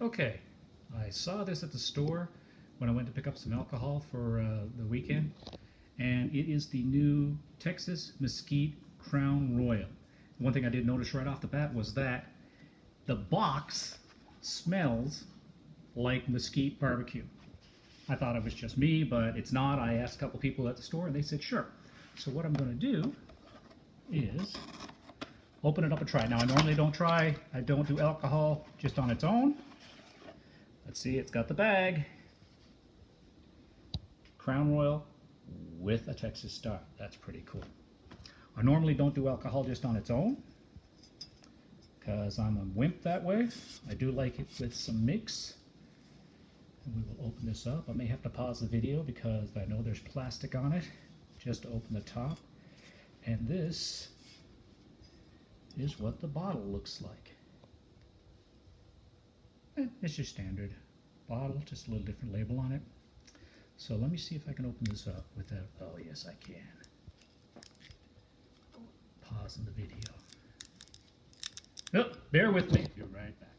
Okay, I saw this at the store when I went to pick up some alcohol for the weekend, and it is the new Texas Mesquite Crown Royal. One thing I did notice right off the bat was that the box smells like mesquite barbecue. I thought it was just me, but it's not. I asked a couple people at the store, and they said sure. So what I'm going to do is open it up and try it. Now, I normally I don't do alcohol just on its own. Let's see, it's got the bag. Crown Royal with a Texas star. That's pretty cool. I normally don't do alcohol just on its own because I'm a wimp that way. I do like it with some mix. And we will open this up. I may have to pause the video because I know there's plastic on it. Just to open the top. And this is what the bottle looks like. It's your standard bottle, just a little different label on it. So let me see if I can open this up without, oh yes I can. Pausing the video. Oh, bear with me. Be right back.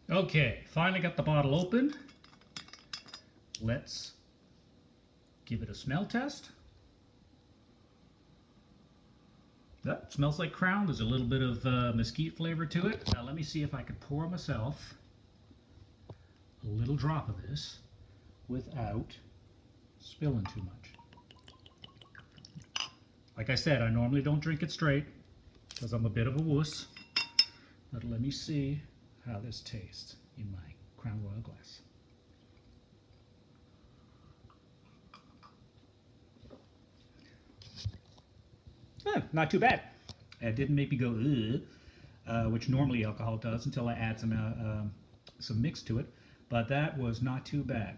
Okay, finally got the bottle open. Let's give it a smell test. That smells like Crown. There's a little bit of mesquite flavor to it. Now let me see if I can pour myself a little drop of this without spilling too much. Like I said, I normally don't drink it straight because I'm a bit of a wuss. But let me see how this tastes in my Crown Royal glass. Not too bad. It didn't make me go, ugh, which normally alcohol does until I add some mix to it. But that was not too bad.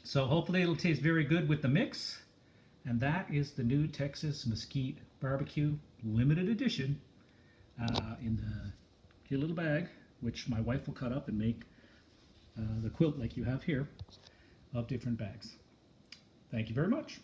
So hopefully it'll taste very good with the mix. And that is the new Texas Mesquite Barbecue Limited Edition in the cute little bag, which my wife will cut up and make the quilt like you have here of different bags. Thank you very much.